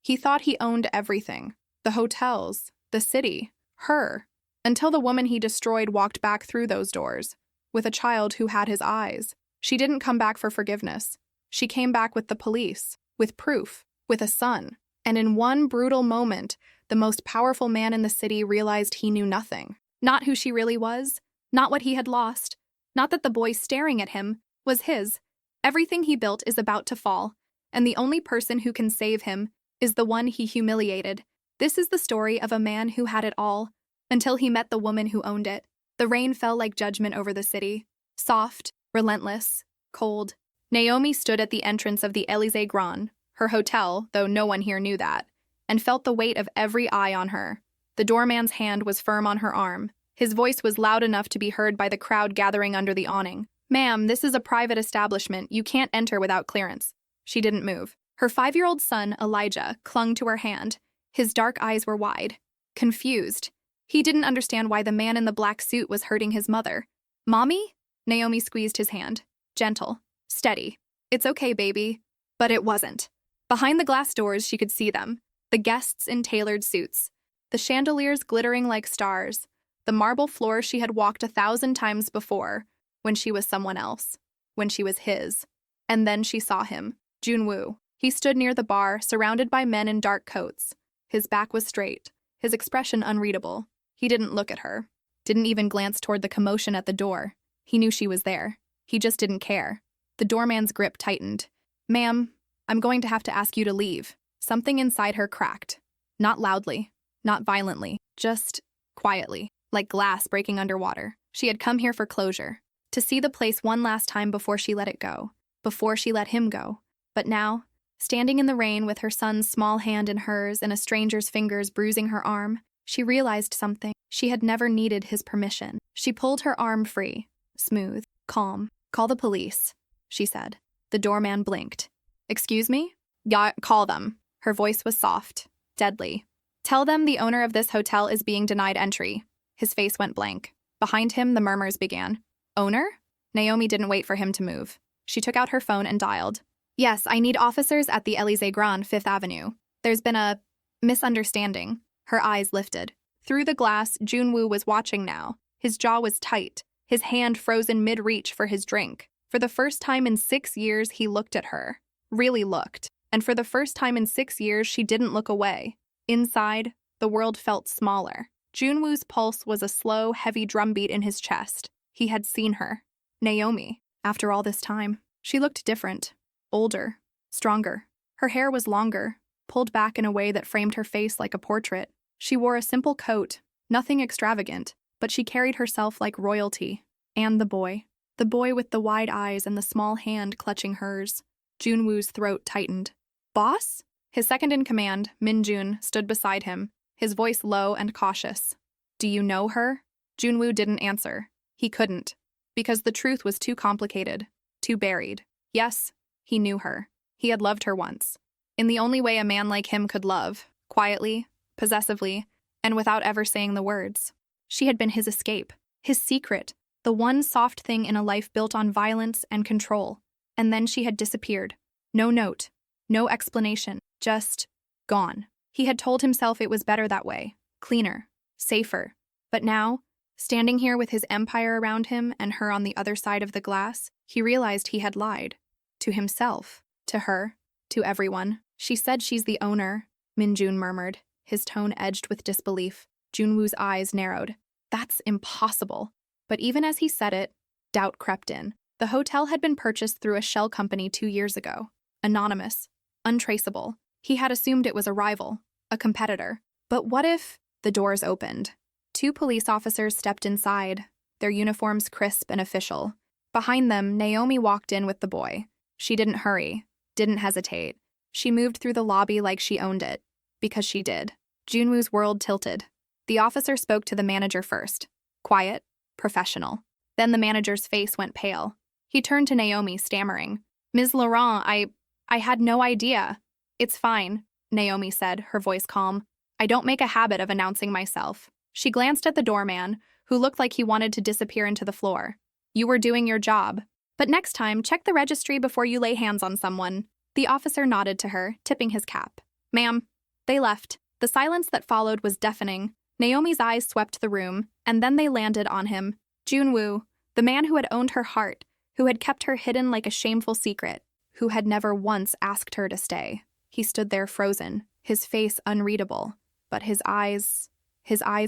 He thought he owned everything. The hotels, the city, her. Until the woman he destroyed walked back through those doors, with a child who had his eyes. She didn't come back for forgiveness. She came back with the police, with proof, with a son. And in one brutal moment, the most powerful man in the city realized he knew nothing. Not who she really was, not what he had lost, not that the boy staring at him was his. Everything he built is about to fall, and the only person who can save him is the one he humiliated. This is the story of a man who had it all, until he met the woman who owned it. The rain fell like judgment over the city, soft, relentless, cold. Naomi stood at the entrance of the Élysée Grand, her hotel, though no one here knew that, and felt the weight of every eye on her. The doorman's hand was firm on her arm. His voice was loud enough to be heard by the crowd gathering under the awning. "Ma'am, this is a private establishment. You can't enter without clearance." She didn't move. Her 5-year-old son, Elijah, clung to her hand. His dark eyes were wide, confused. He didn't understand why the man in the black suit was hurting his mother. "Mommy?" Naomi squeezed his hand. Gentle, steady. "It's okay, baby." But it wasn't. Behind the glass doors, she could see them. The guests in tailored suits. The chandeliers glittering like stars. The marble floor she had walked 1,000 times before, when she was someone else. When she was his. And then she saw him. Junwoo. He stood near the bar, surrounded by men in dark coats. His back was straight, his expression unreadable. He didn't look at her. Didn't even glance toward the commotion at the door. He knew she was there. He just didn't care. The doorman's grip tightened. "Ma'am, I'm going to have to ask you to leave." Something inside her cracked. Not loudly, not violently, just quietly, like glass breaking underwater. She had come here for closure, to see the place one last time before she let it go, before she let him go. But now, standing in the rain with her son's small hand in hers and a stranger's fingers bruising her arm, she realized something. She had never needed his permission. She pulled her arm free, smooth, calm. "Call the police," she said. The doorman blinked. "Excuse me?" "Yeah, call them." Her voice was soft, deadly. "Tell them the owner of this hotel is being denied entry." His face went blank. Behind him, the murmurs began. "Owner?" Naomi didn't wait for him to move. She took out her phone and dialed. "Yes, I need officers at the Élysée Grand, 5th Avenue. There's been a misunderstanding." Her eyes lifted. Through the glass, Junwoo was watching now. His jaw was tight, his hand frozen mid-reach for his drink. For the first time in 6 years, he looked at her. Really looked. And for the first time in 6 years, she didn't look away. Inside, the world felt smaller. Junwoo's pulse was a slow, heavy drumbeat in his chest. He had seen her. Naomi. After all this time, she looked different. Older. Stronger. Her hair was longer, pulled back in a way that framed her face like a portrait. She wore a simple coat, nothing extravagant, but she carried herself like royalty. And the boy. The boy with the wide eyes and the small hand clutching hers. Junwoo's throat tightened. "Boss?" His second-in-command, Min-jun, stood beside him, his voice low and cautious. "Do you know her?" Junwoo didn't answer. He couldn't, because the truth was too complicated, too buried. Yes, he knew her. He had loved her once. In the only way a man like him could love, quietly, possessively, and without ever saying the words. She had been his escape, his secret, the one soft thing in a life built on violence and control. And then she had disappeared. No note, no explanation, just gone. He had told himself it was better that way, cleaner, safer. But now, standing here with his empire around him and her on the other side of the glass, he realized he had lied. To himself, to her, to everyone. "She said she's the owner," Min-jun murmured, his tone edged with disbelief. Junwoo's eyes narrowed. That's impossible. But even as he said it, doubt crept in. The hotel had been purchased through a shell company 2 years ago. Anonymous. Untraceable. He had assumed it was a rival, a competitor. But what if... The doors opened. 2 police officers stepped inside, their uniforms crisp and official. Behind them, Naomi walked in with the boy. She didn't hurry, didn't hesitate. She moved through the lobby like she owned it. Because she did. Junwoo's world tilted. The officer spoke to the manager first. Quiet, professional. Then the manager's face went pale. He turned to Naomi, stammering. "Ms. Laurent, I had no idea." "It's fine," Naomi said, her voice calm. "I don't make a habit of announcing myself." She glanced at the doorman, who looked like he wanted to disappear into the floor. "You were doing your job. But next time, check the registry before you lay hands on someone." The officer nodded to her, tipping his cap. "Ma'am, They left. The silence that followed was deafening. Naomi's eyes swept the room, and then they landed on him. Junwoo, the man who had owned her heart, who had kept her hidden like a shameful secret, who had never once asked her to stay. He stood there frozen, his face unreadable, but his eyes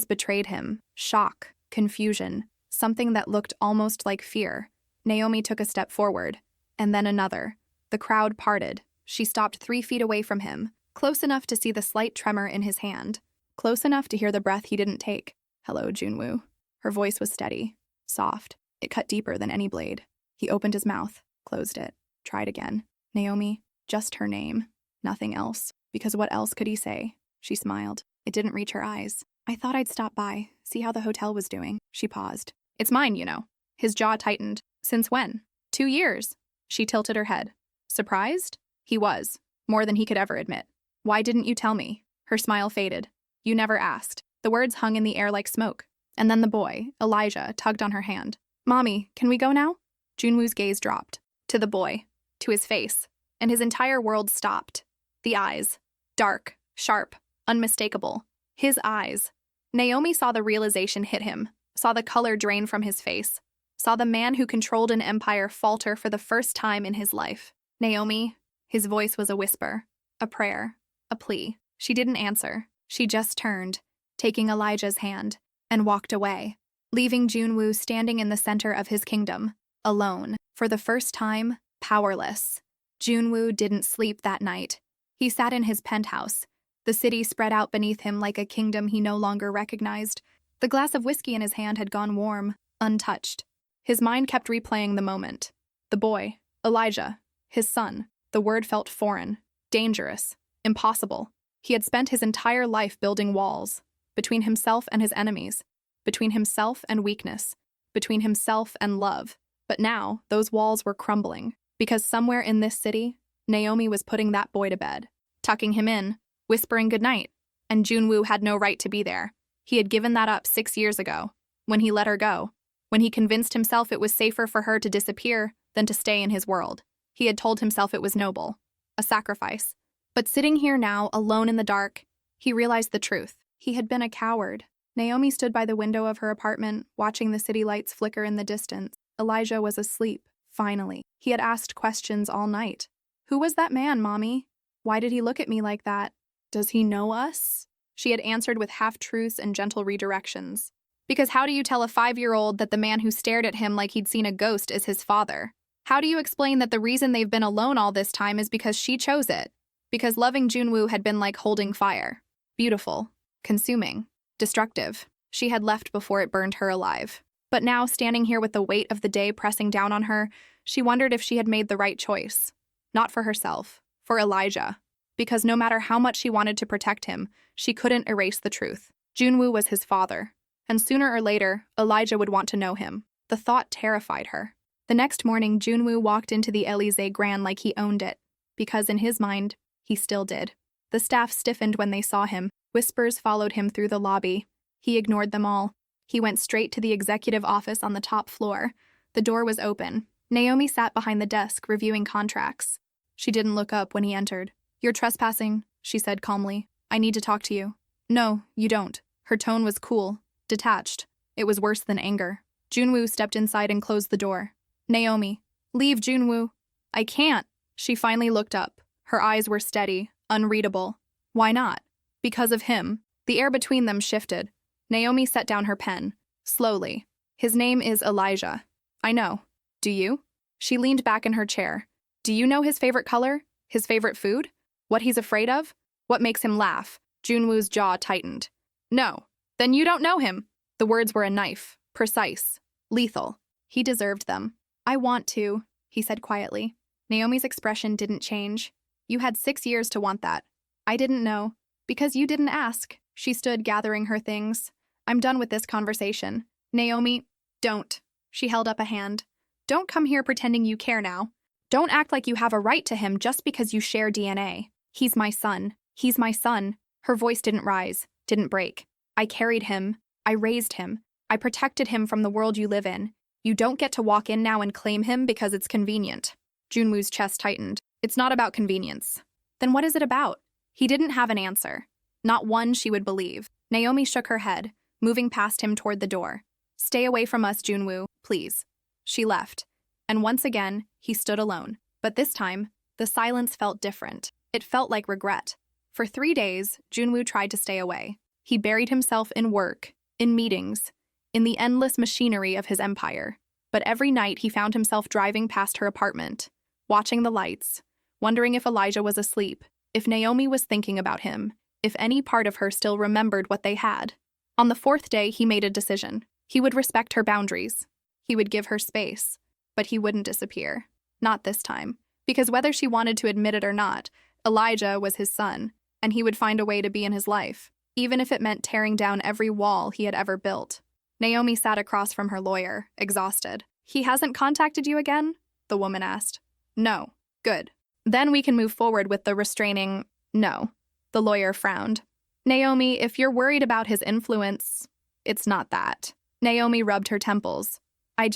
betrayed him. Shock, confusion, something that looked almost like fear. Naomi took a step forward, and then another. The crowd parted. She stopped 3 feet away from him, close enough to see the slight tremor in his hand, close enough to hear the breath he didn't take. "Hello, Junwoo." Her voice was steady, soft. It cut deeper than any blade. He opened his mouth, closed it, tried again. Naomi, just her name, nothing else. Because what else could he say? She smiled. It didn't reach her eyes. "I thought I'd stop by, see how the hotel was doing." She paused. "It's mine, you know." His jaw tightened. "Since when?" 2 years. She tilted her head. Surprised? He was, more than he could ever admit. "Why didn't you tell me?" Her smile faded. "You never asked." The words hung in the air like smoke. And then the boy, Elijah, tugged on her hand. "Mommy, can we go now?" Junwoo's gaze dropped. To the boy. To his face. And his entire world stopped. The eyes. Dark, sharp, unmistakable. His eyes. Naomi saw the realization hit him, saw the color drain from his face, saw the man who controlled an empire falter for the first time in his life. "Naomi." His voice was a whisper, a prayer, a plea. She didn't answer. She just turned, taking Elijah's hand, and walked away, leaving Junwoo standing in the center of his kingdom, alone, for the first time, powerless. Junwoo didn't sleep that night. He sat in his penthouse, the city spread out beneath him like a kingdom he no longer recognized. The glass of whiskey in his hand had gone warm, untouched. His mind kept replaying the moment. The boy, Elijah, his son. The word felt foreign, dangerous, impossible. He had spent his entire life building walls, between himself and his enemies, between himself and weakness, between himself and love. But now, those walls were crumbling, because somewhere in this city, Naomi was putting that boy to bed, tucking him in, whispering goodnight, and Junwoo had no right to be there. He had given that up 6 years ago, when he let her go, when he convinced himself it was safer for her to disappear than to stay in his world. He had told himself it was noble, a sacrifice. But sitting here now, alone in the dark, he realized the truth. He had been a coward. Naomi stood by the window of her apartment, watching the city lights flicker in the distance. Elijah was asleep, finally. He had asked questions all night. "Who was that man, Mommy? Why did he look at me like that? Does he know us?" She had answered with half-truths and gentle redirections. Because how do you tell a 5-year-old that the man who stared at him like he'd seen a ghost is his father? How do you explain that the reason they've been alone all this time is because she chose it? Because loving Junwoo had been like holding fire. Beautiful, consuming, destructive. She had left before it burned her alive. But now, standing here with the weight of the day pressing down on her, she wondered if she had made the right choice. Not for herself, for Elijah. Because no matter how much she wanted to protect him, she couldn't erase the truth. Junwoo was his father. And sooner or later, Elijah would want to know him. The thought terrified her. The next morning, Junwoo walked into the Élysée Grand like he owned it. Because in his mind, he still did. The staff stiffened when they saw him. Whispers followed him through the lobby. He ignored them all. He went straight to the executive office on the top floor. The door was open. Naomi sat behind the desk, reviewing contracts. She didn't look up when he entered. "You're trespassing," she said calmly. "I need to talk to you." "No, you don't." Her tone was cool, detached. It was worse than anger. Junwoo stepped inside and closed the door. "Naomi, leave, Junwoo." "I can't." She finally looked up. Her eyes were steady, unreadable. Why not? Because of him. The air between them shifted. Naomi set down her pen, slowly. "His name is Elijah." "I know. Do you?" She leaned back in her chair. "Do you know his favorite color? His favorite food? What he's afraid of? What makes him laugh?" Junwoo's jaw tightened. "No. Then you don't know him." The words were a knife, precise, lethal. He deserved them. "I want to," he said quietly. Naomi's expression didn't change. "You had 6 years to want that." "I didn't know. Because you didn't ask." She stood gathering her things. "I'm done with this conversation." "Naomi, don't." She held up a hand. "Don't come here pretending you care now. Don't act like you have a right to him just because you share DNA. He's my son. He's my son." Her voice didn't rise, didn't break. "I carried him. I raised him. I protected him from the world you live in. You don't get to walk in now and claim him because it's convenient." Junwoo's chest tightened. "It's not about convenience." "Then what is it about?" He didn't have an answer. Not one she would believe. Naomi shook her head, moving past him toward the door. "Stay away from us, Junwoo, please." She left. And once again, he stood alone. But this time, the silence felt different. It felt like regret. For 3 days, Junwoo tried to stay away. He buried himself in work, in meetings, in the endless machinery of his empire. But every night he found himself driving past her apartment, watching the lights, wondering if Elijah was asleep, if Naomi was thinking about him, if any part of her still remembered what they had. On the 4th day, he made a decision. He would respect her boundaries. He would give her space, but he wouldn't disappear. Not this time. Because whether she wanted to admit it or not, Elijah was his son, and he would find a way to be in his life, even if it meant tearing down every wall he had ever built. Naomi sat across from her lawyer, exhausted. "He hasn't contacted you again?" the woman asked. "No." "Good. Then we can move forward with the restraining—" "No." The lawyer frowned. "Naomi, if you're worried about his influence, it's not that." Naomi rubbed her temples. I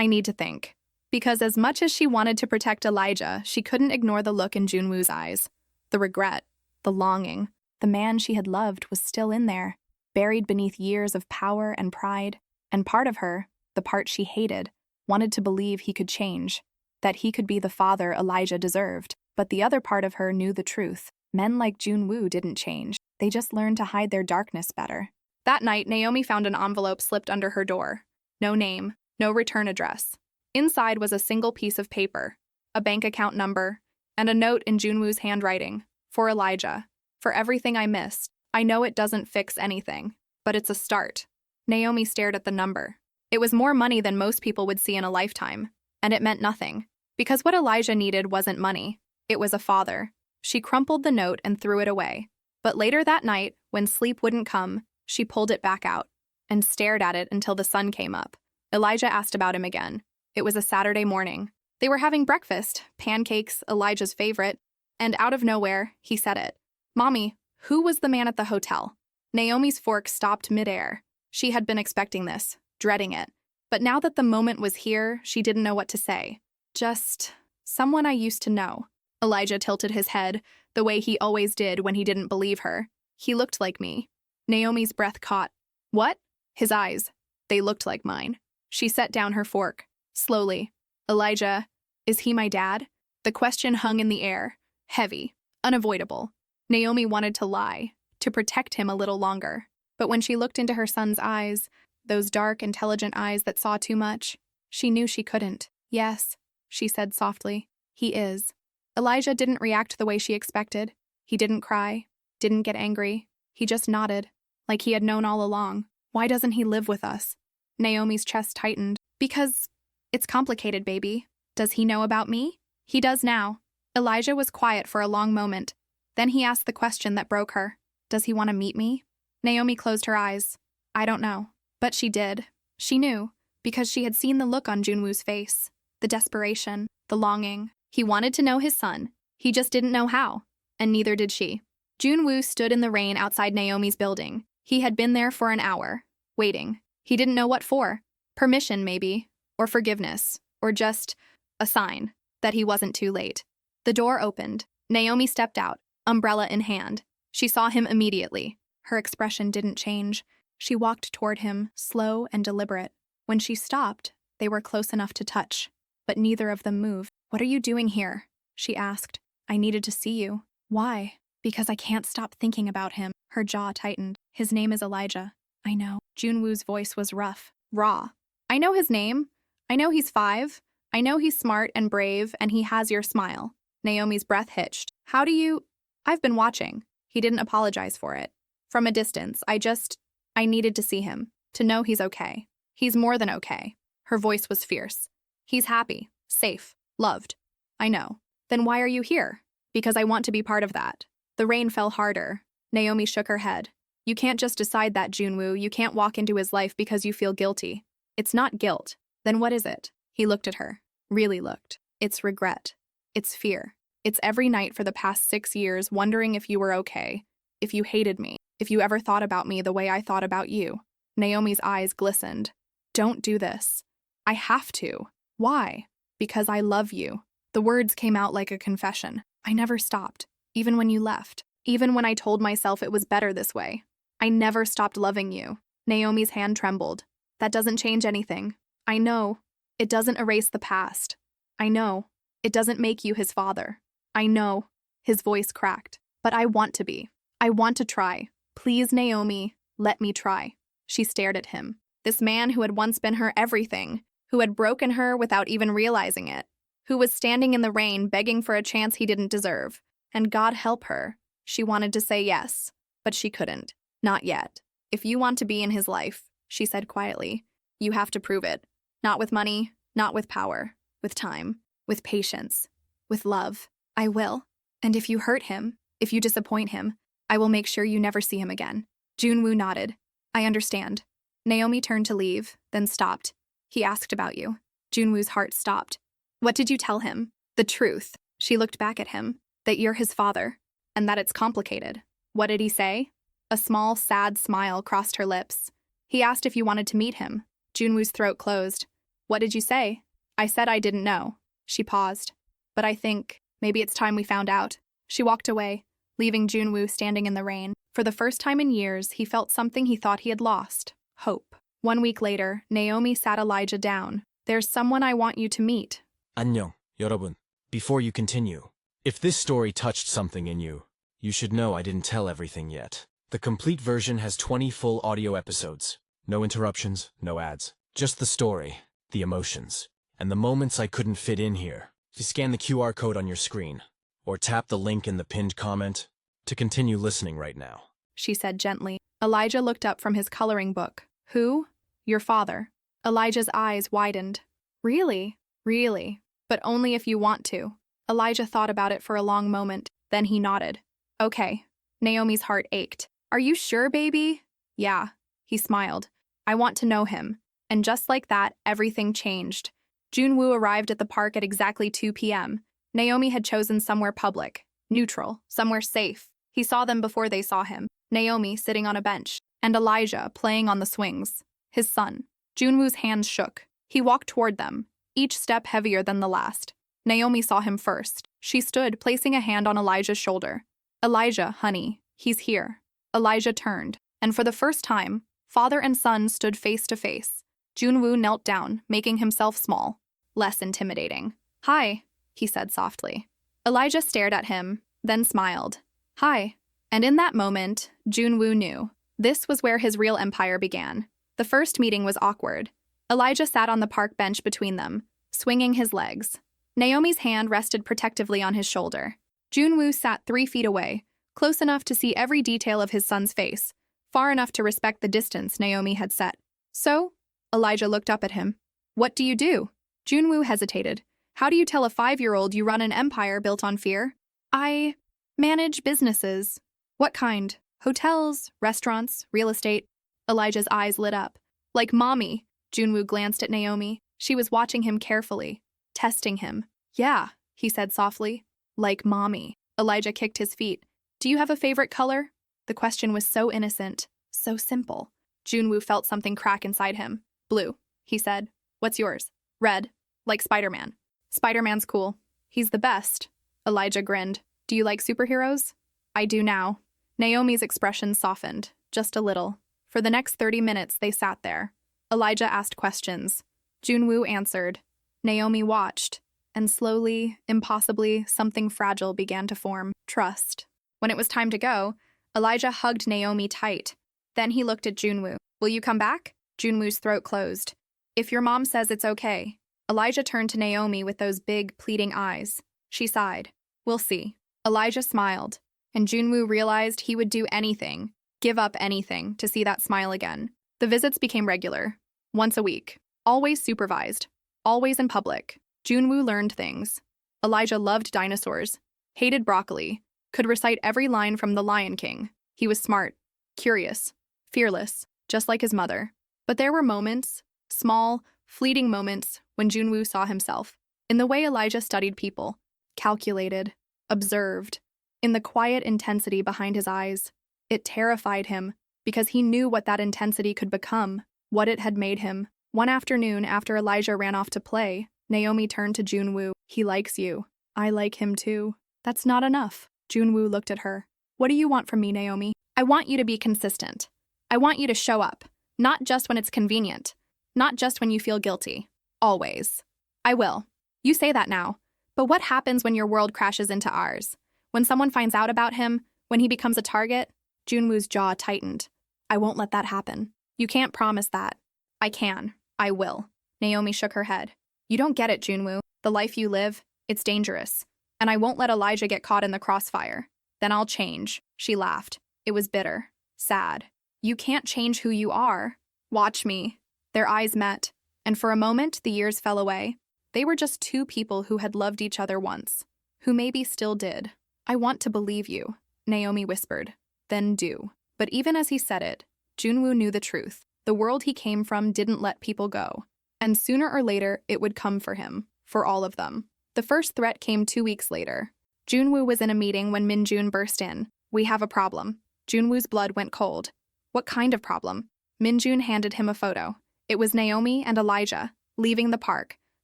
need to think." Because as much as she wanted to protect Elijah, she couldn't ignore the look in Junwoo's eyes. The regret, the longing. The man she had loved was still in there, buried beneath years of power and pride. And part of her, the part she hated, wanted to believe he could change, that he could be the father Elijah deserved. But the other part of her knew the truth. Men like Junwoo didn't change. They just learned to hide their darkness better. That night, Naomi found an envelope slipped under her door. No name, no return address. Inside was a single piece of paper, a bank account number, and a note in Junwoo's handwriting. "For Elijah. For everything I missed. I know it doesn't fix anything, but it's a start." Naomi stared at the number. It was more money than most people would see in a lifetime, and it meant nothing. Because what Elijah needed wasn't money. It was a father. She crumpled the note and threw it away. But later that night, when sleep wouldn't come, she pulled it back out and stared at it until the sun came up. Elijah asked about him again. It was a Saturday morning. They were having breakfast, pancakes, Elijah's favorite, and out of nowhere, he said it. "Mommy, who was the man at the hotel?" Naomi's fork stopped midair. She had been expecting this, dreading it. But now that the moment was here, she didn't know what to say. "Just someone I used to know." Elijah tilted his head, the way he always did when he didn't believe her. "He looked like me." Naomi's breath caught. "What?" His eyes. They looked like mine. She set down her fork. Slowly. "Elijah, is he my dad?" The question hung in the air, heavy, unavoidable. Naomi wanted to lie, to protect him a little longer. But when she looked into her son's eyes, those dark, intelligent eyes that saw too much, she knew she couldn't. "Yes," she said softly, "he is." Elijah didn't react the way she expected. He didn't cry, didn't get angry. He just nodded, like he had known all along. "Why doesn't he live with us?" Naomi's chest tightened. "Because it's complicated, baby. Does he know about me?" "He does now." Elijah was quiet for a long moment. Then he asked the question that broke her. "Does he want to meet me?" Naomi closed her eyes. "I don't know." But she did. She knew, because she had seen the look on Junwoo's face. The desperation, the longing. He wanted to know his son. He just didn't know how. And neither did she. Junwoo stood in the rain outside Naomi's building. He had been there for an hour, waiting. He didn't know what for. Permission, maybe. Or forgiveness. Or just a sign that he wasn't too late. The door opened. Naomi stepped out, umbrella in hand. She saw him immediately. Her expression didn't change. She walked toward him, slow and deliberate. When she stopped, they were close enough to touch. But neither of them moved. "What are you doing here?" she asked. "I needed to see you." "Why?" "Because I can't stop thinking about him." Her jaw tightened. "His name is Elijah." "I know." Junwoo's voice was rough, raw. "I know his name. I know he's 5. I know he's smart and brave, and he has your smile." Naomi's breath hitched. "How do you—" "I've been watching." He didn't apologize for it. "From a distance, I needed to see him, to know he's okay. He's more than okay." Her voice was fierce. "He's happy, safe, loved." "I know." "Then why are you here?" "Because I want to be part of that." The rain fell harder. Naomi shook her head. "You can't just decide that, Junwoo. You can't walk into his life because you feel guilty. It's not guilt." "Then what is it?" He looked at her. Really looked. "It's regret. It's fear. It's every night for the past 6 years wondering if you were okay, if you hated me, if you ever thought about me the way I thought about you." Naomi's eyes glistened. "Don't do this." "I have to." "Why?" "Because I love you." The words came out like a confession. "I never stopped, even when you left." Even when I told myself it was better this way. I never stopped loving you. Naomi's hand trembled. That doesn't change anything. I know. It doesn't erase the past. I know. It doesn't make you his father. I know. His voice cracked. But I want to be. I want to try. Please, Naomi, let me try. She stared at him. This man who had once been her everything, who had broken her without even realizing it, who was standing in the rain begging for a chance he didn't deserve. And God help her. She wanted to say yes, but she couldn't. Not yet. If you want to be in his life, she said quietly, you have to prove it. Not with money, not with power, with time, with patience, with love. I will. And if you hurt him, if you disappoint him, I will make sure you never see him again. Junwoo nodded. I understand. Naomi turned to leave, then stopped. He asked about you. Junwoo's heart stopped. What did you tell him? The truth. She looked back at him. That you're his father. And that it's complicated. What did he say? A small, sad smile crossed her lips. He asked if you wanted to meet him. Junwoo's throat closed. What did you say? I said I didn't know. She paused. But I think maybe it's time we found out. She walked away, leaving Junwoo standing in the rain. For the first time in years, he felt something he thought he had lost. Hope. 1 week later, Naomi sat Elijah down. There's someone I want you to meet. 안녕, 여러분. Before you continue, if this story touched something in you, you should know I didn't tell everything yet. The complete version has 20 full audio episodes. No interruptions, no ads. Just the story, the emotions, and the moments I couldn't fit in here. You scan the QR code on your screen, or tap the link in the pinned comment to continue listening right now. She said gently. Elijah looked up from his coloring book. Who? Your father. Elijah's eyes widened. Really? Really? But only if you want to. Elijah thought about it for a long moment. Then he nodded. Okay. Naomi's heart ached. Are you sure, baby? Yeah. He smiled. I want to know him. And just like that, everything changed. Junwoo arrived at the park at exactly 2 p.m. Naomi had chosen somewhere public, neutral, somewhere safe. He saw them before they saw him. Naomi sitting on a bench, and Elijah playing on the swings. His son. Junwoo's hands shook. He walked toward them, each step heavier than the last. Naomi saw him first. She stood, placing a hand on Elijah's shoulder. Elijah, honey, he's here. Elijah turned, and for the first time, father and son stood face to face. Junwoo knelt down, making himself small, less intimidating. Hi, he said softly. Elijah stared at him, then smiled. Hi. And in that moment, Junwoo knew. This was where his real empire began. The first meeting was awkward. Elijah sat on the park bench between them, swinging his legs. Naomi's hand rested protectively on his shoulder. Junwoo sat 3 feet away, close enough to see every detail of his son's face, far enough to respect the distance Naomi had set. So? Elijah looked up at him. What do you do? Junwoo hesitated. How do you tell a 5-year-old you run an empire built on fear? I manage businesses. What kind? Hotels, restaurants, real estate? Elijah's eyes lit up. Like mommy. Junwoo glanced at Naomi. She was watching him carefully, testing him. Yeah, he said softly. Like mommy. Elijah kicked his feet. Do you have a favorite color? The question was so innocent, so simple. Junwoo felt something crack inside him. Blue, he said. What's yours? Red, like Spider-Man. Spider-Man's cool. He's the best. Elijah grinned. Do you like superheroes? I do now. Naomi's expression softened, just a little. For the next 30 minutes, they sat there. Elijah asked questions. Junwoo answered. Naomi watched, and slowly, impossibly, something fragile began to form. Trust. When it was time to go, Elijah hugged Naomi tight. Then he looked at Junwoo. Will you come back? Junwoo's throat closed. If your mom says it's okay. Elijah turned to Naomi with those big, pleading eyes. She sighed. We'll see. Elijah smiled, and Junwoo realized he would do anything, give up anything, to see that smile again. The visits became regular. Once a week. Always supervised. Always in public. Junwoo learned things. Elijah loved dinosaurs, hated broccoli, could recite every line from The Lion King. He was smart, curious, fearless, just like his mother. But there were moments, small, fleeting moments, when Junwoo saw himself. In the way Elijah studied people, calculated, observed, in the quiet intensity behind his eyes. It terrified him, because he knew what that intensity could become, what it had made him. One afternoon, after Elijah ran off to play, Naomi turned to Junwoo. He likes you. I like him too. That's not enough. Junwoo looked at her. What do you want from me, Naomi? I want you to be consistent. I want you to show up, not just when it's convenient, not just when you feel guilty. Always. I will. You say that now. But what happens when your world crashes into ours? When someone finds out about him? When he becomes a target? Junwoo's jaw tightened. I won't let that happen. You can't promise that. I can. I will. Naomi shook her head. You don't get it, Junwoo. The life you live, it's dangerous. And I won't let Elijah get caught in the crossfire. Then I'll change. She laughed. It was bitter. Sad. You can't change who you are. Watch me. Their eyes met, and for a moment the years fell away. They were just two people who had loved each other once, who maybe still did. I want to believe you, Naomi whispered. Then do. But even as he said it, Junwoo knew the truth. The world he came from didn't let people go. And sooner or later, it would come for him, for all of them. The first threat came 2 weeks later. Junwoo was in a meeting when Minjun burst in. We have a problem. Junwoo's blood went cold. What kind of problem? Minjun handed him a photo. It was Naomi and Elijah, leaving the park.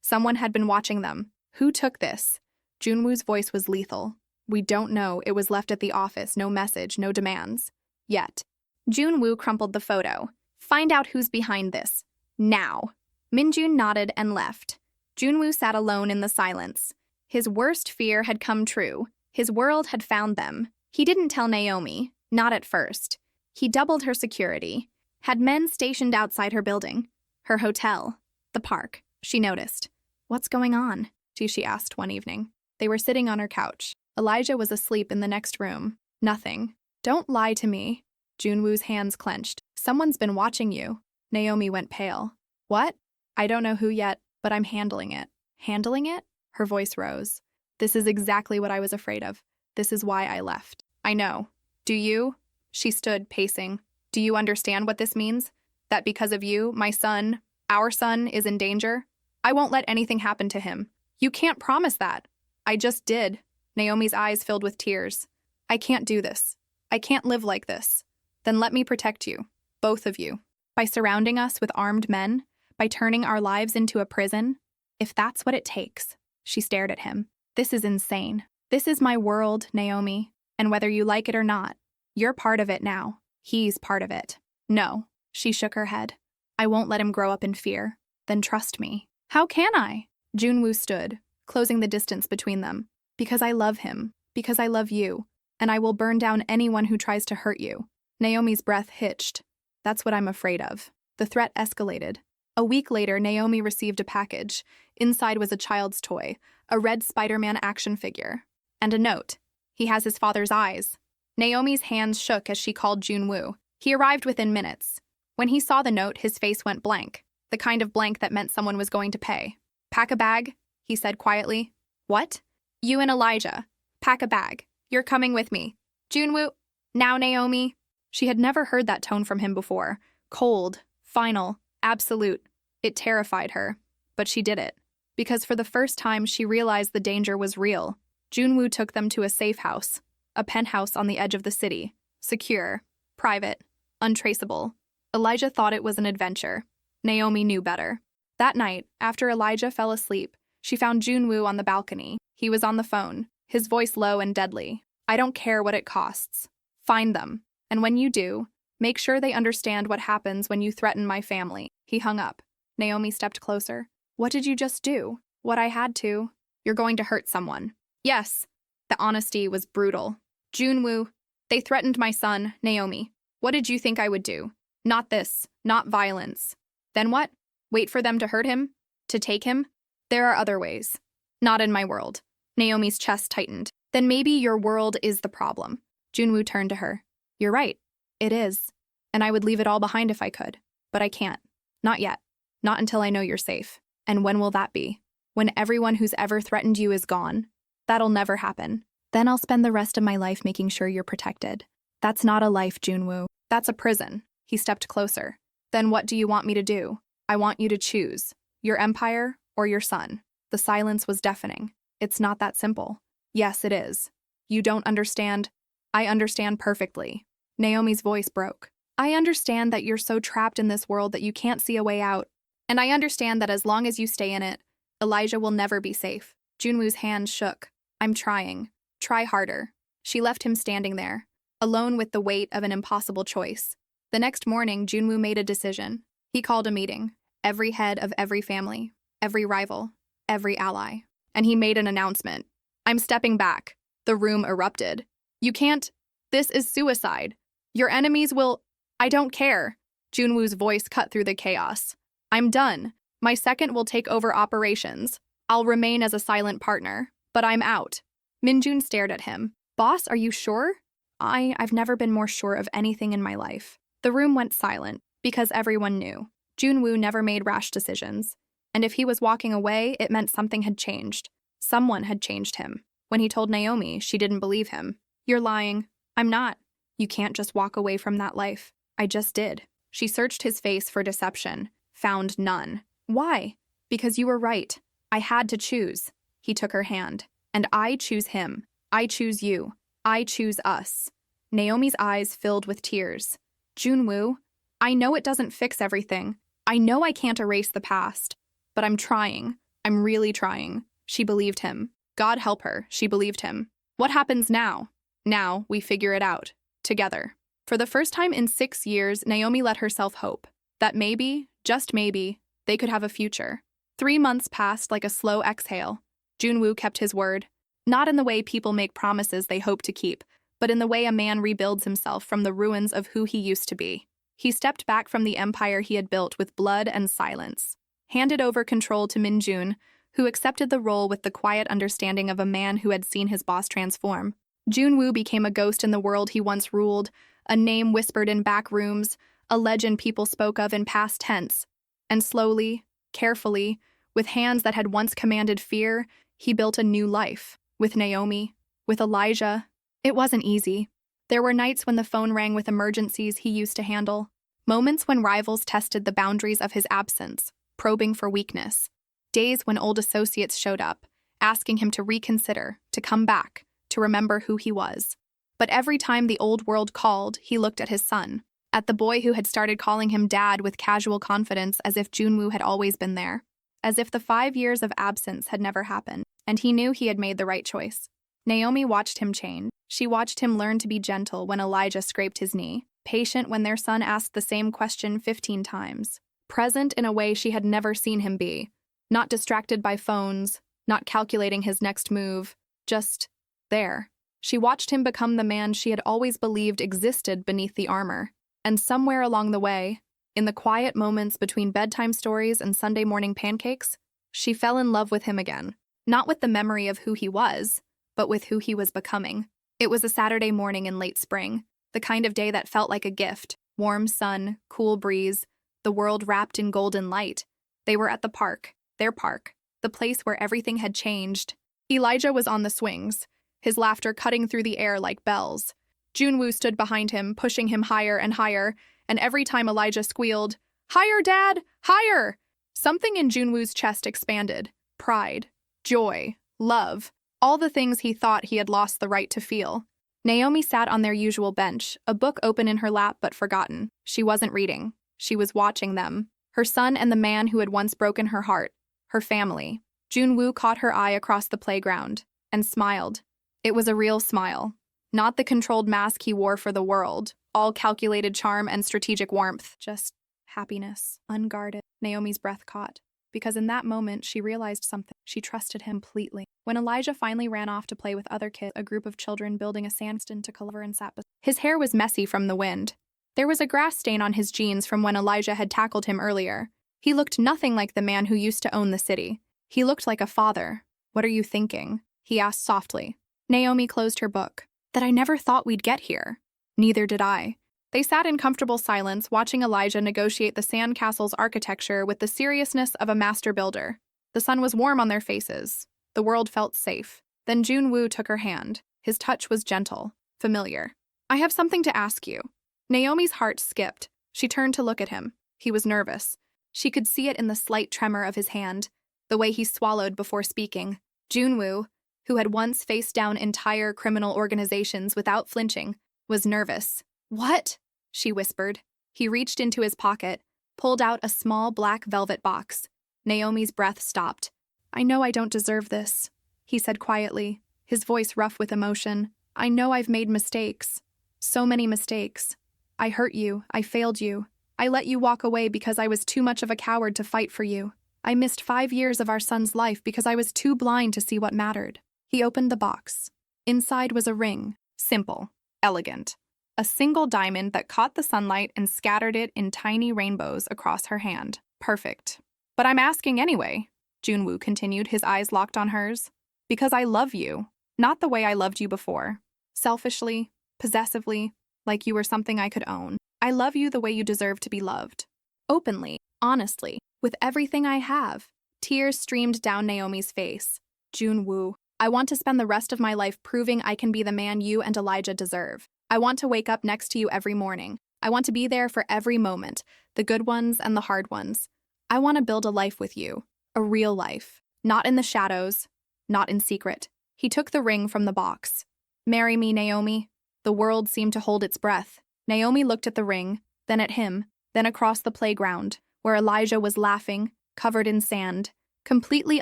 Someone had been watching them. Who took this? Junwoo's voice was lethal. We don't know. It was left at the office. No message, no demands. Yet. Junwoo crumpled the photo. Find out who's behind this. Now. Minjun nodded and left. Junwoo sat alone in the silence. His worst fear had come true. His world had found them. He didn't tell Naomi, not at first. He doubled her security, had men stationed outside her building, her hotel, the park. She noticed. What's going on? She asked one evening. They were sitting on her couch. Elijah was asleep in the next room. Nothing. Don't lie to me. Junwoo's hands clenched. Someone's been watching you. Naomi went pale. What? I don't know who yet, but I'm handling it. Handling it? Her voice rose. This is exactly what I was afraid of. This is why I left. I know. Do you? She stood, pacing. Do you understand what this means? That because of you, my son, our son, is in danger? I won't let anything happen to him. You can't promise that. I just did. Naomi's eyes filled with tears. I can't do this. I can't live like this. Then let me protect you, both of you, by surrounding us with armed men, by turning our lives into a prison. If that's what it takes. She stared at him. This is insane. This is my world, Naomi, and whether you like it or not, you're part of it now. He's part of it. No, she shook her head. I won't let him grow up in fear. Then trust me. How can I? Junwoo stood, closing the distance between them. Because I love him, because I love you, and I will burn down anyone who tries to hurt you. Naomi's breath hitched. That's what I'm afraid of. The threat escalated. A week later, Naomi received a package. Inside was a child's toy, a red Spider-Man action figure, and a note. He has his father's eyes. Naomi's hands shook as she called Junwoo. He arrived within minutes. When he saw the note, his face went blank, the kind of blank that meant someone was going to pay. Pack a bag, he said quietly. What? You and Elijah. Pack a bag. You're coming with me. Junwoo. Now, Naomi. She had never heard that tone from him before. Cold, final, absolute. It terrified her. But she did it. Because for the first time, she realized the danger was real. Junwoo took them to a safe house, a penthouse on the edge of the city. Secure, private, untraceable. Elijah thought it was an adventure. Naomi knew better. That night, after Elijah fell asleep, she found Junwoo on the balcony. He was on the phone, his voice low and deadly. I don't care what it costs. Find them. And when you do, make sure they understand what happens when you threaten my family. He hung up. Naomi stepped closer. What did you just do? What I had to. You're going to hurt someone. Yes. The honesty was brutal. Junwoo, they threatened my son, Naomi. What did you think I would do? Not this. Not violence. Then what? Wait for them to hurt him? To take him? There are other ways. Not in my world. Naomi's chest tightened. Then maybe your world is the problem. Junwoo turned to her. You're right. It is. And I would leave it all behind if I could. But I can't. Not yet. Not until I know you're safe. And when will that be? When everyone who's ever threatened you is gone? That'll never happen. Then I'll spend the rest of my life making sure you're protected. That's not a life, Junwoo. That's a prison. He stepped closer. Then what do you want me to do? I want you to choose. Your empire or your son. The silence was deafening. It's not that simple. Yes, it is. You don't understand. I understand perfectly. Naomi's voice broke. I understand that you're so trapped in this world that you can't see a way out. And I understand that as long as you stay in it, Elijah will never be safe. Junwoo's hands shook. I'm trying. Try harder. She left him standing there, alone with the weight of an impossible choice. The next morning, Junwoo made a decision. He called a meeting. Every head of every family, every rival, every ally. And he made an announcement. I'm stepping back. The room erupted. You can't. This is suicide. Your enemies will. I don't care. Junwoo's voice cut through the chaos. I'm done. My second will take over operations. I'll remain as a silent partner, but I'm out. Minjun stared at him. Boss, are you sure? I've never been more sure of anything in my life. The room went silent, because everyone knew. Junwoo never made rash decisions. And if he was walking away, it meant something had changed. Someone had changed him. When he told Naomi, she didn't believe him. You're lying. I'm not. You can't just walk away from that life. I just did. She searched his face for deception, found none. Why? Because you were right. I had to choose. He took her hand. And I choose him. I choose you. I choose us. Naomi's eyes filled with tears. Junwoo, I know it doesn't fix everything. I know I can't erase the past. But I'm trying. I'm really trying. She believed him. God help her, she believed him. What happens now? Now we figure it out. Together. For the first time in 6 years, Naomi let herself hope. That maybe, just maybe, they could have a future. 3 months passed like a slow exhale. Junwoo kept his word. Not in the way people make promises they hope to keep, but in the way a man rebuilds himself from the ruins of who he used to be. He stepped back from the empire he had built with blood and silence. Handed over control to Minjun, who accepted the role with the quiet understanding of a man who had seen his boss transform. Junwoo became a ghost in the world he once ruled, a name whispered in back rooms, a legend people spoke of in past tense. And slowly, carefully, with hands that had once commanded fear, he built a new life. With Naomi, with Elijah. It wasn't easy. There were nights when the phone rang with emergencies he used to handle. Moments when rivals tested the boundaries of his absence, probing for weakness. Days when old associates showed up, asking him to reconsider, to come back, to remember who he was. But every time the old world called, he looked at his son, at the boy who had started calling him dad with casual confidence as if Junwoo had always been there, as if the 5 years of absence had never happened, and he knew he had made the right choice. Naomi watched him change. She watched him learn to be gentle when Elijah scraped his knee, patient when their son asked the same question 15 times, present in a way she had never seen him be, not distracted by phones, not calculating his next move, just there. She watched him become the man she had always believed existed beneath the armor. And somewhere along the way, in the quiet moments between bedtime stories and Sunday morning pancakes, she fell in love with him again. Not with the memory of who he was, but with who he was becoming. It was a Saturday morning in late spring, the kind of day that felt like a gift. Warm sun, cool breeze, the world wrapped in golden light. They were at the park, their park, the place where everything had changed. Elijah was on the swings, his laughter cutting through the air like bells. Junwoo stood behind him, pushing him higher and higher, and every time Elijah squealed, "Higher, Dad! Higher!" Something in Junwoo's chest expanded. Pride, joy, love, all the things he thought he had lost the right to feel. Naomi sat on their usual bench, a book open in her lap but forgotten. She wasn't reading. She was watching them. Her son and the man who had once broken her heart. Her family. Junwoo caught her eye across the playground and smiled. It was a real smile. Not the controlled mask he wore for the world, all calculated charm and strategic warmth. Just happiness, unguarded. Naomi's breath caught. Because in that moment, she realized something. She trusted him completely. When Elijah finally ran off to play with other kids, a group of children building a sandstone to cover and sat. His hair was messy from the wind. There was a grass stain on his jeans from when Elijah had tackled him earlier. He looked nothing like the man who used to own the city. He looked like a father. "What are you thinking?" he asked softly. Naomi closed her book. "That I never thought we'd get here." Neither did I. They sat in comfortable silence, watching Elijah negotiate the sandcastle's architecture with the seriousness of a master builder. The sun was warm on their faces. The world felt safe. Then Junwoo took her hand. His touch was gentle, familiar. "I have something to ask you." Naomi's heart skipped. She turned to look at him. He was nervous. She could see it in the slight tremor of his hand, the way he swallowed before speaking. Junwoo, who had once faced down entire criminal organizations without flinching, was nervous. "What?" she whispered. He reached into his pocket, pulled out a small black velvet box. Naomi's breath stopped. "I know I don't deserve this," he said quietly, his voice rough with emotion. "I know I've made mistakes. So many mistakes. I hurt you, I failed you. I let you walk away because I was too much of a coward to fight for you. I missed 5 years of our son's life because I was too blind to see what mattered. He opened the box. Inside was a ring. Simple. Elegant. A single diamond that caught the sunlight and scattered it in tiny rainbows across her hand. Perfect. But I'm asking anyway, Junwoo continued, his eyes locked on hers. Because I love you. Not the way I loved you before. Selfishly, possessively, like you were something I could own. I love you the way you deserve to be loved. Openly, honestly, with everything I have. Tears streamed down Naomi's face. Junwoo, I want to spend the rest of my life proving I can be the man you and Elijah deserve. I want to wake up next to you every morning. I want to be there for every moment, the good ones and the hard ones. I want to build a life with you, a real life, not in the shadows, not in secret. He took the ring from the box. Marry me, Naomi. The world seemed to hold its breath. Naomi looked at the ring, then at him, then across the playground, where Elijah was laughing, covered in sand, completely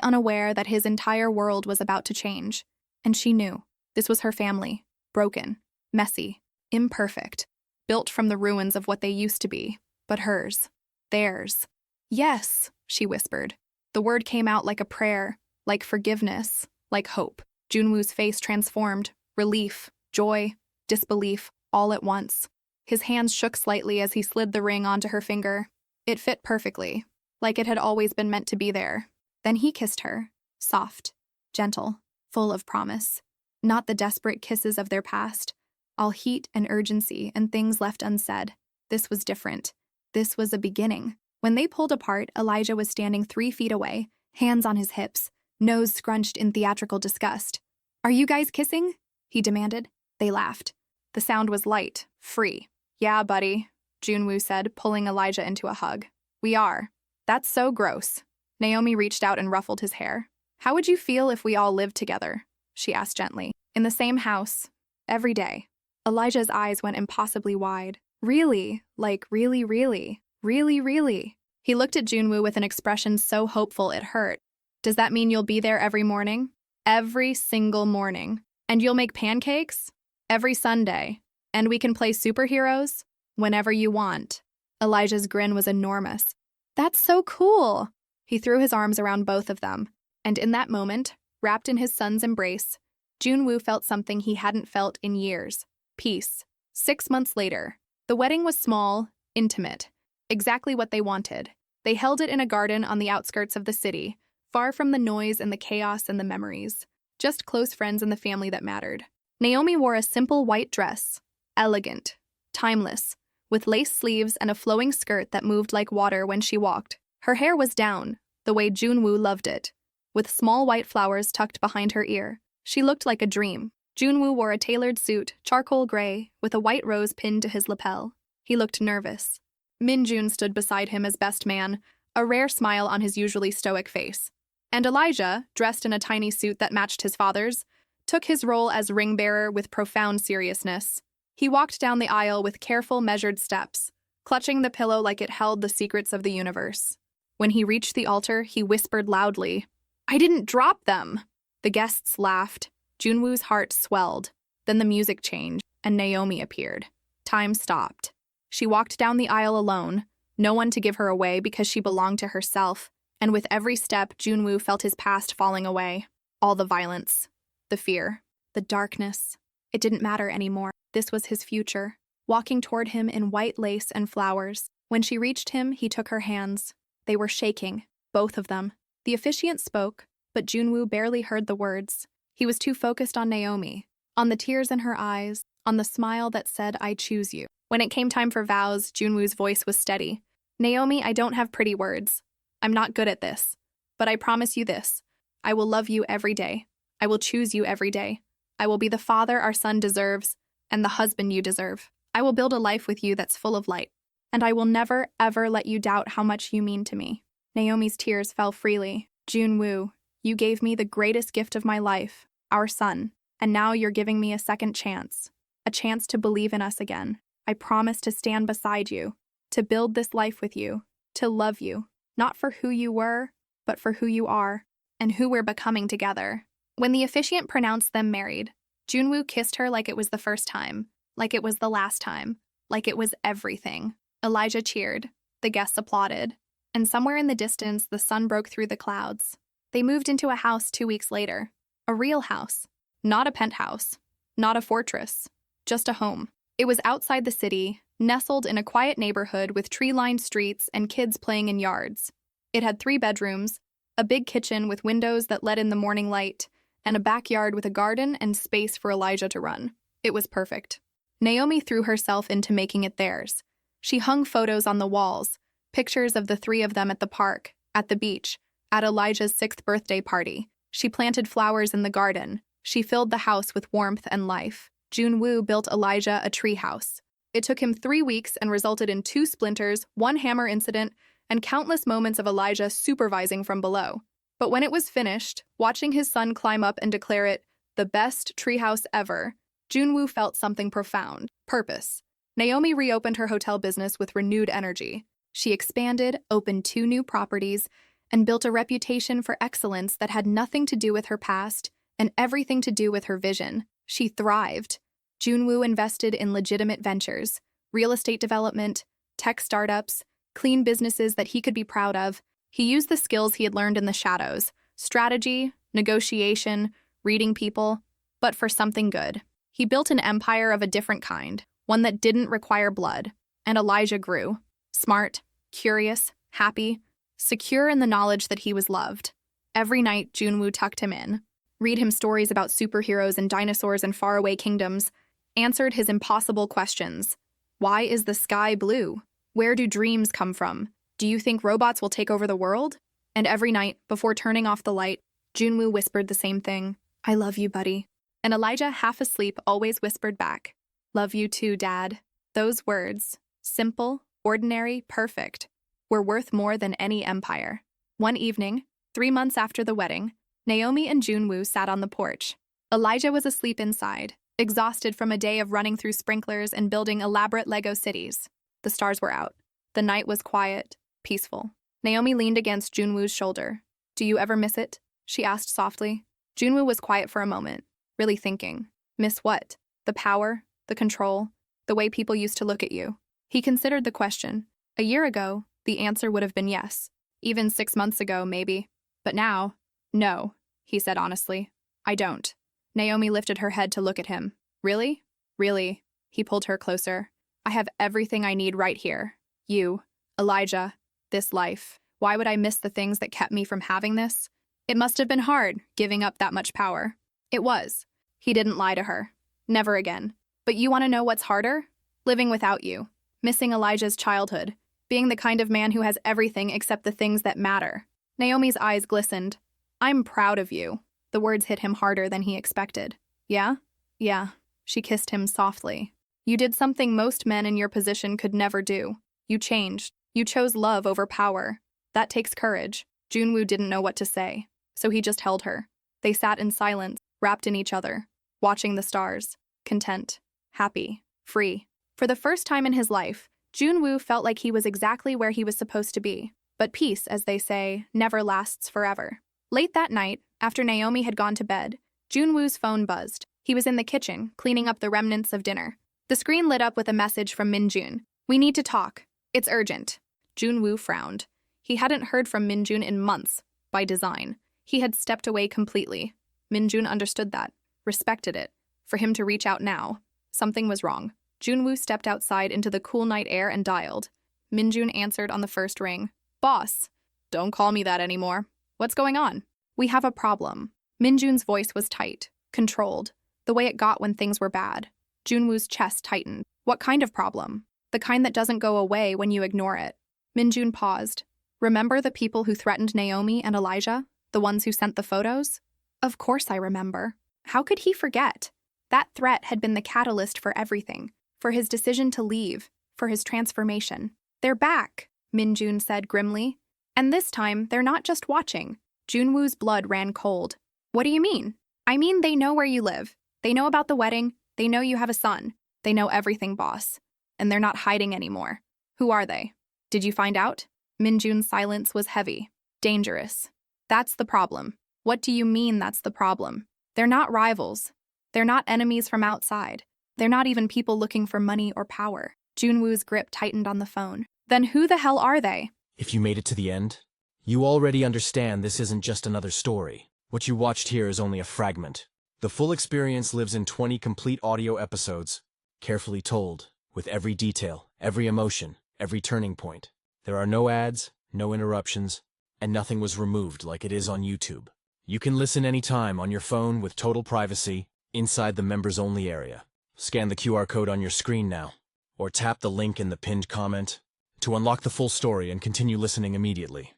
unaware that his entire world was about to change. And she knew. This was her family, broken, messy, imperfect, built from the ruins of what they used to be, but hers, theirs. Yes, she whispered. The word came out like a prayer, like forgiveness, like hope. Junwoo's face transformed, relief, joy, disbelief, all at once. His hands shook slightly as he slid the ring onto her finger. It fit perfectly, like it had always been meant to be there. Then he kissed her, soft, gentle, full of promise. Not the desperate kisses of their past, all heat and urgency and things left unsaid. This was different. This was a beginning. When they pulled apart, Elijah was standing 3 feet away, hands on his hips, nose scrunched in theatrical disgust. "Are you guys kissing?" he demanded. They laughed. The sound was light, free. "Yeah, buddy," Junwoo said, pulling Elijah into a hug. "We are." "That's so gross." Naomi reached out and ruffled his hair. "How would you feel if we all lived together?" she asked gently. "In the same house. Every day." Elijah's eyes went impossibly wide. "Really? Like really, really? Really, really?" He looked at Junwoo with an expression so hopeful it hurt. "Does that mean you'll be there every morning?" "Every single morning. And you'll make pancakes?" "Every Sunday. And we can play superheroes?" "Whenever you want." Elijah's grin was enormous. "That's so cool." He threw his arms around both of them. And in that moment, wrapped in his son's embrace, Junwoo felt something he hadn't felt in years. Peace. 6 months later. The wedding was small, intimate. Exactly what they wanted. They held it in a garden on the outskirts of the city, far from the noise and the chaos and the memories. Just close friends and the family that mattered. Naomi wore a simple white dress. Elegant. Timeless. With lace sleeves and a flowing skirt that moved like water when she walked. Her hair was down, the way Junwoo loved it, with small white flowers tucked behind her ear. She looked like a dream. Junwoo wore a tailored suit, charcoal gray, with a white rose pinned to his lapel. He looked nervous. Minjun stood beside him as best man, a rare smile on his usually stoic face. And Elijah, dressed in a tiny suit that matched his father's, took his role as ring-bearer with profound seriousness. He walked down the aisle with careful, measured steps, clutching the pillow like it held the secrets of the universe. When he reached the altar, he whispered loudly, "I didn't drop them!" The guests laughed. Junwoo's heart swelled. Then the music changed, and Naomi appeared. Time stopped. She walked down the aisle alone, no one to give her away because she belonged to herself, and with every step, Junwoo felt his past falling away. All the violence, the fear, the darkness. It didn't matter anymore. This was his future, walking toward him in white lace and flowers. When she reached him, he took her hands. They were shaking, both of them. The officiant spoke, but Junwoo barely heard the words. He was too focused on Naomi, on the tears in her eyes, on the smile that said, "I choose you." When it came time for vows, Junwoo's voice was steady. "Naomi, I don't have pretty words. I'm not good at this. But I promise you this. I will love you every day. I will choose you every day. I will be the father our son deserves and the husband you deserve. I will build a life with you that's full of light. And I will never, ever let you doubt how much you mean to me." Naomi's tears fell freely. "Junwoo, you gave me the greatest gift of my life, our son, and now you're giving me a second chance. A chance to believe in us again. I promise to stand beside you, to build this life with you, to love you, not for who you were, but for who you are, and who we're becoming together." When the officiant pronounced them married, Junwoo kissed her like it was the first time, like it was the last time, like it was everything. Elijah cheered, the guests applauded, and somewhere in the distance the sun broke through the clouds. They moved into a house 2 weeks later. A real house. Not a penthouse. Not a fortress. Just a home. It was outside the city, nestled in a quiet neighborhood with tree-lined streets and kids playing in yards. It had 3 bedrooms, a big kitchen with windows that let in the morning light, and a backyard with a garden and space for Elijah to run. It was perfect. Naomi threw herself into making it theirs. She hung photos on the walls, pictures of the 3 of them at the park, at the beach, at Elijah's 6th birthday party. She planted flowers in the garden. She filled the house with warmth and life. Junwoo built Elijah a tree house. It took him 3 weeks and resulted in 2 splinters, 1 hammer incident, and countless moments of Elijah supervising from below. But when it was finished, watching his son climb up and declare it the best treehouse ever, Junwoo felt something profound: purpose. Naomi reopened her hotel business with renewed energy. She expanded, opened 2 new properties, and built a reputation for excellence that had nothing to do with her past and everything to do with her vision. She thrived. Junwoo invested in legitimate ventures, real estate development, tech startups, clean businesses that he could be proud of. He used the skills he had learned in the shadows: strategy, negotiation, reading people, but for something good. He built an empire of a different kind, one that didn't require blood, and Elijah grew. Smart, curious, happy, secure in the knowledge that he was loved. Every night, Junwoo tucked him in, read him stories about superheroes and dinosaurs and faraway kingdoms, answered his impossible questions. Why is the sky blue? Where do dreams come from? Do you think robots will take over the world? And every night, before turning off the light, Junwoo whispered the same thing: I love you, buddy. And Elijah, half asleep, always whispered back, Love you too, Dad. Those words, simple, ordinary, perfect, were worth more than any empire. One evening, 3 months after the wedding, Naomi and Junwoo sat on the porch. Elijah was asleep inside, exhausted from a day of running through sprinklers and building elaborate Lego cities. The stars were out. The night was quiet, peaceful. Naomi leaned against Junwoo's shoulder. Do you ever miss it? She asked softly. Junwoo was quiet for a moment, really thinking. Miss what? The power, the control, the way people used to look at you. He considered the question. A year ago, the answer would have been yes. Even 6 months ago, maybe. But now, no, he said honestly. I don't. Naomi lifted her head to look at him. Really? Really? He pulled her closer. I have everything I need right here. You, Elijah, this life. Why would I miss the things that kept me from having this? It must have been hard, giving up that much power. It was. He didn't lie to her. Never again. But you want to know what's harder? Living without you. Missing Elijah's childhood. Being the kind of man who has everything except the things that matter. Naomi's eyes glistened. I'm proud of you. The words hit him harder than he expected. Yeah? Yeah. She kissed him softly. You did something most men in your position could never do. You changed. You chose love over power. That takes courage. Junwoo didn't know what to say, so he just held her. They sat in silence, wrapped in each other, watching the stars, content, happy, free. For the first time in his life, Junwoo felt like he was exactly where he was supposed to be. But peace, as they say, never lasts forever. Late that night, after Naomi had gone to bed, Junwoo's phone buzzed. He was in the kitchen, cleaning up the remnants of dinner. The screen lit up with a message from Minjun. We need to talk. It's urgent. Junwoo frowned. He hadn't heard from Minjun in months, by design. He had stepped away completely. Minjun understood that, respected it. For him to reach out now, something was wrong. Junwoo stepped outside into the cool night air and dialed. Minjun answered on the first ring. Boss, don't call me that anymore. What's going on? We have a problem. Minjun's voice was tight, controlled, the way it got when things were bad. Junwoo's chest tightened. What kind of problem? The kind that doesn't go away when you ignore it. Minjun paused. Remember the people who threatened Naomi and Elijah? The ones who sent the photos? Of course I remember. How could he forget? That threat had been the catalyst for everything, for his decision to leave, for his transformation. They're back, Minjun said grimly. And this time, they're not just watching. Junwoo's blood ran cold. What do you mean? I mean they know where you live. They know about the wedding. They know you have a son. They know everything, boss. And they're not hiding anymore. Who are they? Did you find out? Minjun's silence was heavy. Dangerous. That's the problem. What do you mean that's the problem? They're not rivals. They're not enemies from outside. They're not even people looking for money or power. Junwoo's grip tightened on the phone. Then who the hell are they? If you made it to the end, you already understand this isn't just another story. What you watched here is only a fragment. The full experience lives in 20 complete audio episodes, carefully told, with every detail, every emotion, every turning point. There are no ads, no interruptions, and nothing was removed like it is on YouTube. You can listen anytime on your phone with total privacy, inside the members-only area. Scan the QR code on your screen now, or tap the link in the pinned comment to unlock the full story and continue listening immediately.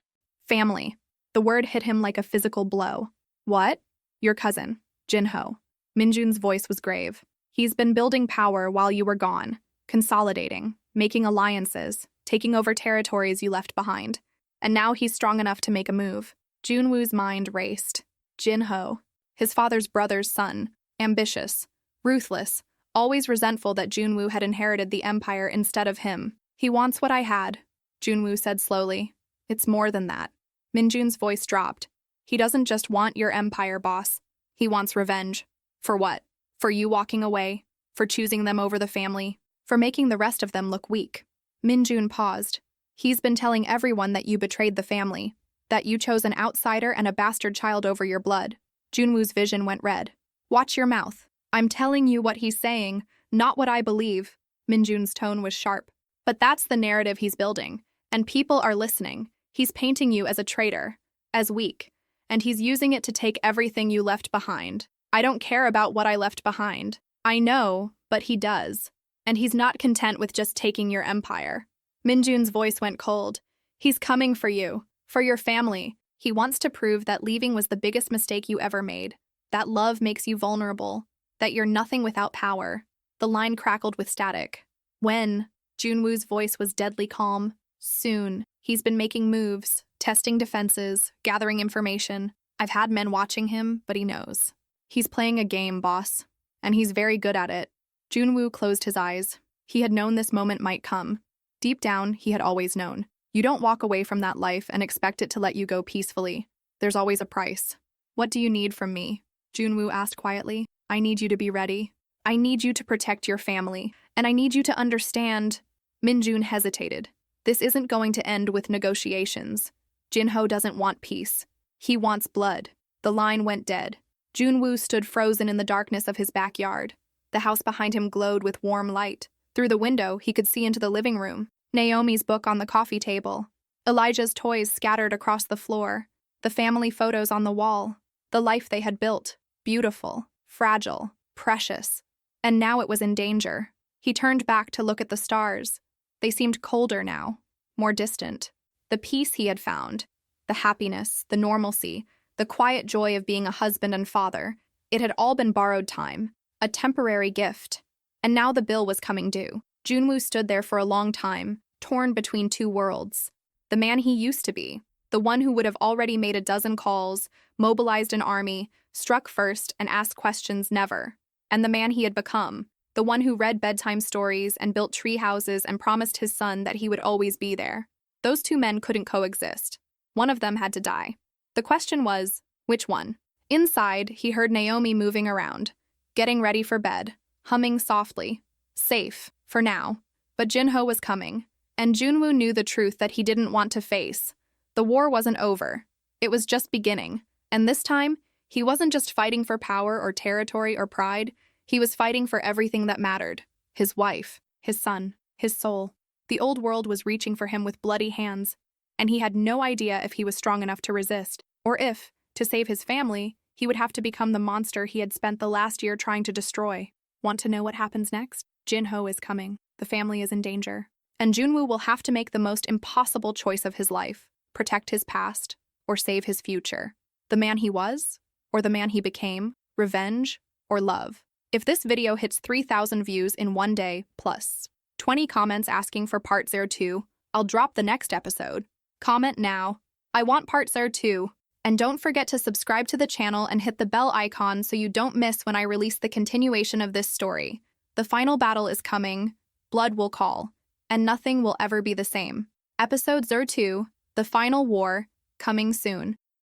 Family. The word hit him like a physical blow. What? Your cousin, Jinho. Minjun's voice was grave. He's been building power while you were gone, consolidating, making alliances, taking over territories you left behind. And now he's strong enough to make a move. Junwoo's mind raced. Jinho, his father's brother's son, ambitious, ruthless, always resentful that Junwoo had inherited the empire instead of him. He wants what I had, Junwoo said slowly. It's more than that. Minjun's voice dropped. He doesn't just want your empire, boss. He wants revenge. For what? For you walking away? For choosing them over the family? For making the rest of them look weak? Minjun paused. He's been telling everyone that you betrayed the family, that you chose an outsider and a bastard child over your blood. Junwoo's vision went red. Watch your mouth. I'm telling you what he's saying, not what I believe. Minjun's tone was sharp. But that's the narrative he's building, and people are listening. He's painting you as a traitor, as weak, and he's using it to take everything you left behind. I don't care about what I left behind. I know, but he does. And he's not content with just taking your empire. Minjun's voice went cold. He's coming for you, for your family. He wants to prove that leaving was the biggest mistake you ever made, that love makes you vulnerable, that you're nothing without power. The line crackled with static. When? Junwoo's voice was deadly calm. Soon. He's been making moves, testing defenses, gathering information. I've had men watching him, but he knows. He's playing a game, boss, and he's very good at it. Junwoo closed his eyes. He had known this moment might come. Deep down, he had always known. You don't walk away from that life and expect it to let you go peacefully. There's always a price. What do you need from me? Junwoo asked quietly. I need you to be ready. I need you to protect your family, and I need you to understand. Minjun hesitated. This isn't going to end with negotiations. Jinho doesn't want peace. He wants blood. The line went dead. Junwoo stood frozen in the darkness of his backyard. The house behind him glowed with warm light. Through the window, he could see into the living room. Naomi's book on the coffee table. Elijah's toys scattered across the floor. The family photos on the wall. The life they had built. Beautiful, fragile, precious. And now it was in danger. He turned back to look at the stars. They seemed colder now, more distant. The peace he had found, the happiness, the normalcy, the quiet joy of being a husband and father, it had all been borrowed time, a temporary gift. And now the bill was coming due. Junwoo stood there for a long time, torn between two worlds. The man he used to be, the one who would have already made a dozen calls, mobilized an army, struck first and asked questions never. And the man he had become, the one who read bedtime stories and built tree houses and promised his son that he would always be there. Those two men couldn't coexist. One of them had to die. The question was, which one? Inside, he heard Naomi moving around, getting ready for bed, humming softly. Safe, for now. But Jinho was coming, and Junwoo knew the truth that he didn't want to face. The war wasn't over. It was just beginning. And this time, he wasn't just fighting for power or territory or pride. He was fighting for everything that mattered. His wife, his son, his soul. The old world was reaching for him with bloody hands, and he had no idea if he was strong enough to resist, or if, to save his family, he would have to become the monster he had spent the last year trying to destroy. Want to know what happens next? Jinho is coming. The family is in danger. And Junwoo will have to make the most impossible choice of his life, protect his past, or save his future. The man he was, or the man he became, revenge, or love. If this video hits 3,000 views in one day, plus 20 comments asking for part 02, I'll drop the next episode. Comment now. I want part 02. And don't forget to subscribe to the channel and hit the bell icon so you don't miss when I release the continuation of this story. The final battle is coming, blood will call, and nothing will ever be the same. Episode 02, The Final War, coming soon.